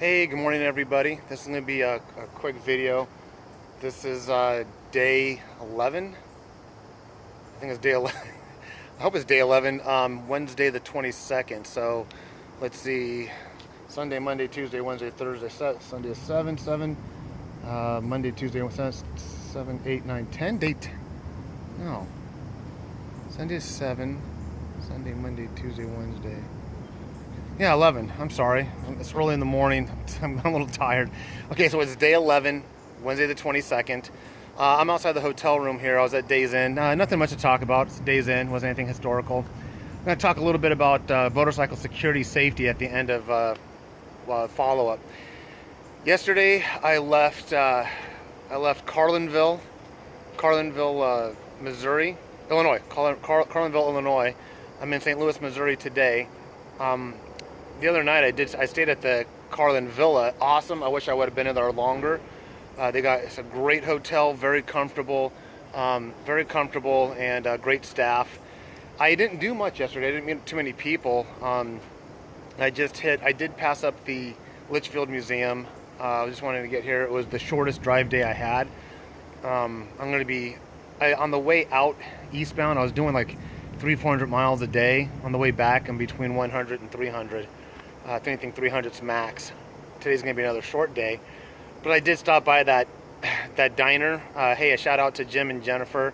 Hey, good morning everybody. This is going to be a quick video. This is day 11. I think it's day 11. I hope it's day 11. Wednesday the 22nd. So let's see. Sunday, Monday, Tuesday, Wednesday, Thursday. Sunday is 7. Monday, Tuesday, Wednesday, 7, 8, 9, 10. Date. No. Sunday is 7. Sunday, Monday, Tuesday, Wednesday. Yeah, 11. I'm sorry. It's early in the morning. I'm a little tired. Okay, so it's day 11, Wednesday the 22nd. I'm outside the hotel room here. I was at Days Inn. Nothing much to talk about. It's Days Inn. Wasn't anything historical. I'm going to talk a little bit about motorcycle security safety at the end of follow-up. Yesterday, I left Carlinville, Missouri, Illinois. Carlinville, Illinois. I'm in St. Louis, Missouri today. The other night I stayed at the Carlin Villa. Awesome. I wish I would have been in there longer. It's a great hotel, very comfortable, and great staff. I didn't do much yesterday. I didn't meet too many people. I did pass up the Litchfield Museum. I just wanted to get here. It was the shortest drive day I had. I'm going to be on the way out eastbound. I was doing like 300-400 miles a day. On the way back, I'm between 100 and 300. If anything, 300's max. Today's going to be another short day. But I did stop by that diner. Hey, a shout out to Jim and Jennifer.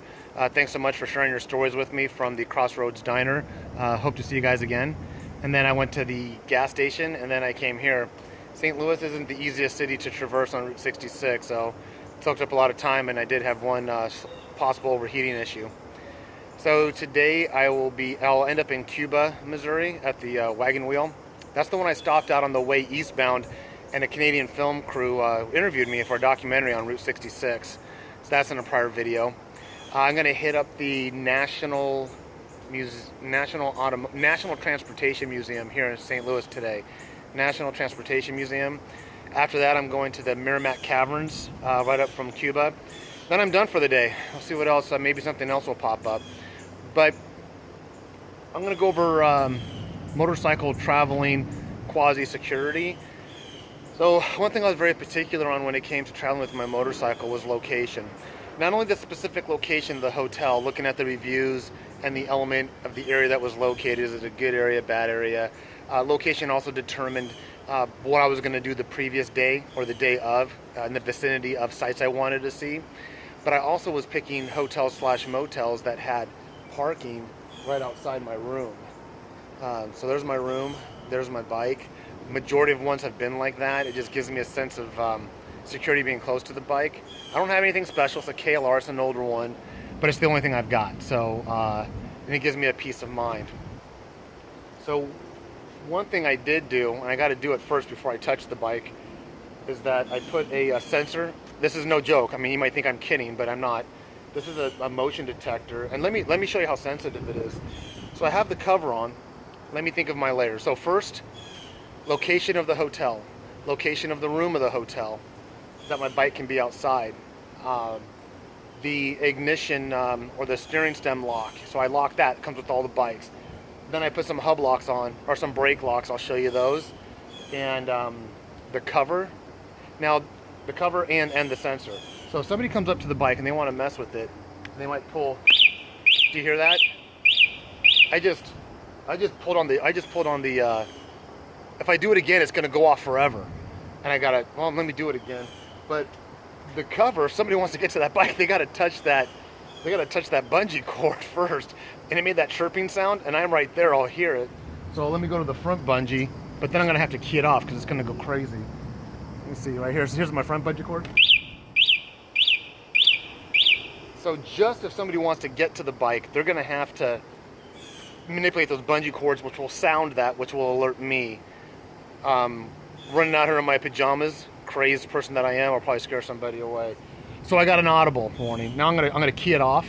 Thanks so much for sharing your stories with me from the Crossroads Diner. Hope to see you guys again. And then I went to the gas station, and then I came here. St. Louis isn't the easiest city to traverse on Route 66, so it took up a lot of time, and I did have one possible overheating issue. So today I'll end up in Cuba, Missouri at the Wagon Wheel. That's the one I stopped out on the way eastbound, and a Canadian film crew interviewed me for a documentary on Route 66. So that's in a prior video. I'm going to hit up the National Transportation Museum here in St. Louis today. National Transportation Museum. After that, I'm going to the Merrimack Caverns right up from Cuba. Then I'm done for the day. I'll see what else. Maybe something else will pop up. But I'm going to go over motorcycle traveling quasi-security. So one thing I was very particular on when it came to traveling with my motorcycle was location. Not only the specific location of the hotel, looking at the reviews and the element of the area that was located. Is it a good area, bad area? Location also determined what I was going to do the previous day or the day of in the vicinity of sites I wanted to see. But I also was picking hotels/motels that had parking right outside my room. So there's my room, there's my bike. Majority of ones have been like that. It just gives me a sense of security being close to the bike. I don't have anything special. It's a KLR, it's an older one, but it's the only thing I've got. So and it gives me a peace of mind. So one thing I did do, and I got to do it first before I touch the bike, is that I put a sensor. This is no joke. I mean, you might think I'm kidding, but I'm not. This is a motion detector, and let me show you how sensitive it is. So I have the cover on. Let me think of my layers. So first, location of the hotel, location of the room of the hotel, that my bike can be outside. The ignition or the steering stem lock. So I lock that. It comes with all the bikes. Then I put some hub locks on, or some brake locks. I'll show you those. And the cover. Now, the cover and the sensor. So if somebody comes up to the bike and they want to mess with it, they might pull. Do you hear that? I just pulled on the. If I do it again, it's going to go off forever. And I gotta. Well, let me do it again. But the cover. If somebody wants to get to that bike, they gotta touch that. They gotta touch that bungee cord first, and it made that chirping sound. And I'm right there. I'll hear it. So let me go to the front bungee. But then I'm gonna have to key it off because it's gonna go crazy. Let me see right here. So here's my front bungee cord. So just if somebody wants to get to the bike, they're gonna have to manipulate those bungee cords, which will sound that, which will alert me. Running out here in my pajamas, crazed person that I am, I'll probably scare somebody away. So I got an audible warning. Now I'm gonna key it off.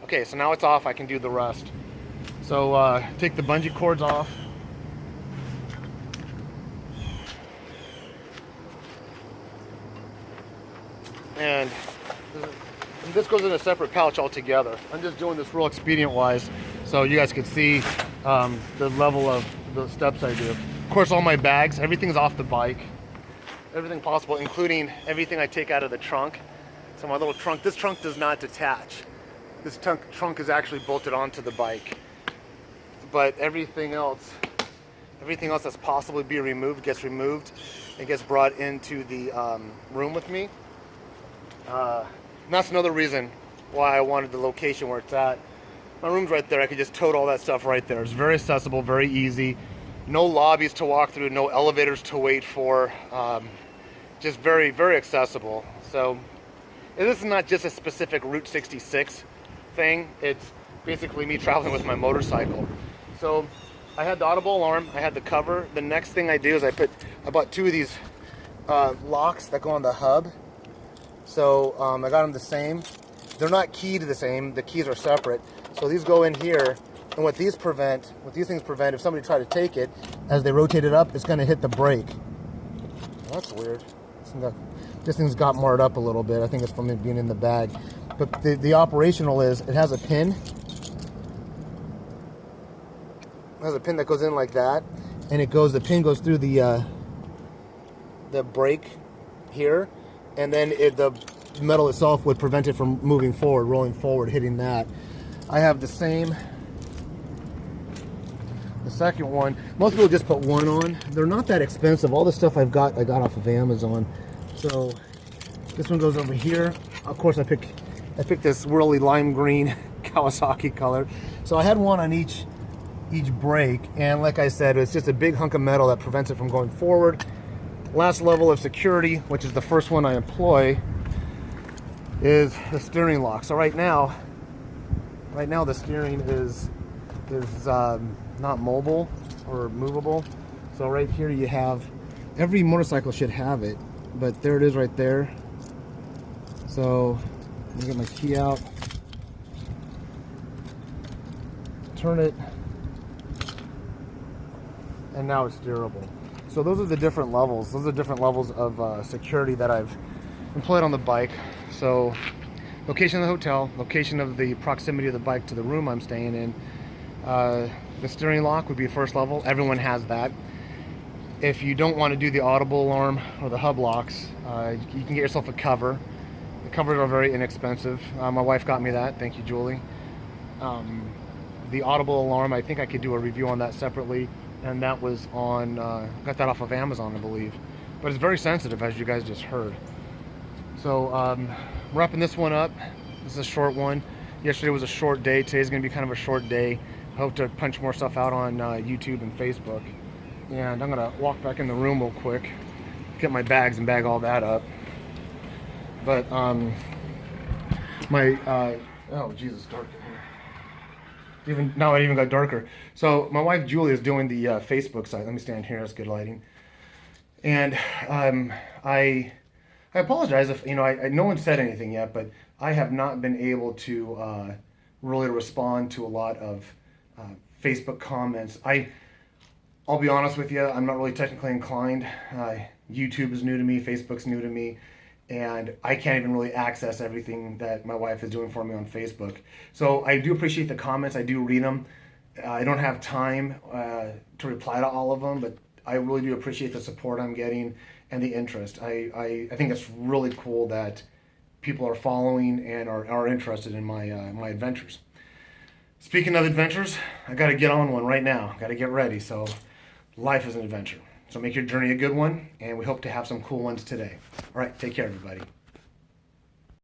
Okay, so now it's off. I can do the rest. So take the bungee cords off. And this goes in a separate pouch altogether. I'm just doing this real expedient wise so you guys can see the level of the steps I do. Of course, all my bags, everything's off the bike. Everything possible, including everything I take out of the trunk. So my little trunk, this trunk does not detach. This trunk is actually bolted onto the bike. But everything else that's possibly be removed gets removed and gets brought into the room with me. And that's another reason why I wanted the location where it's at. My room's right there. I could just tote all that stuff right there. It's very accessible, very easy. No lobbies to walk through, no elevators to wait for. Just very, very accessible. So this is not just a specific Route 66 thing. It's basically me traveling with my motorcycle. So I had the audible alarm, I had the cover. The next thing I do is I bought 2 of these locks that go on the hub. So I got them the same. They're not keyed the same, the keys are separate. So these go in here, and what these things prevent, if somebody tried to take it, as they rotate it up, it's gonna hit the brake. That's weird. This thing's got marred up a little bit. I think it's from it being in the bag. But the operational is, it has a pin. It has a pin that goes in like that, and the pin goes through the brake here, and then the metal itself would prevent it from moving forward, rolling forward, hitting that. I have the second one. Most people just put one on. They're not that expensive. All the stuff I got off of Amazon. So this one goes over here. Of course, I picked this swirly lime green Kawasaki color. So I had one on each brake, and like I said, it's just a big hunk of metal that prevents it from going forward. Last level of security, which is the first one I employ, is the steering lock. So right now the steering is not mobile or movable. So right here you have, every motorcycle should have it, but there it is right there. So let me get my key out, turn it, and now it's steerable. So those are the different levels. Those are different levels of security that I've employed on the bike. So location of the hotel, location of the proximity of the bike to the room I'm staying in. The steering lock would be first level. Everyone has that. If you don't want to do the audible alarm or the hub locks, you can get yourself a cover. The covers are very inexpensive. My wife got me that. Thank you, Julie. The audible alarm, I think I could do a review on that separately, and that was on, got that off of Amazon, I believe. But it's very sensitive, as you guys just heard. So wrapping this one up. This is a short one. Yesterday was a short day. Today's going to be kind of a short day. I hope to punch more stuff out on YouTube and Facebook. And I'm going to walk back in the room real quick, get my bags and bag all that up. But oh Jesus, dark in here. Now it even got darker. So my wife Julie is doing the Facebook site. Let me stand here. That's good lighting. And I apologize if no one said anything yet, but I have not been able to really respond to a lot of Facebook comments. I'll be honest with you, I'm not really technically inclined. YouTube is new to me, Facebook's new to me, and I can't even really access everything that my wife is doing for me on Facebook. So I do appreciate the comments, I do read them. I don't have time to reply to all of them, but I really do appreciate the support I'm getting and the interest. I think it's really cool that people are following and are interested in my adventures. Speaking of adventures, I got to get on one right now. Got to get ready. So life is an adventure. So make your journey a good one, and we hope to have some cool ones today. All right, take care, everybody.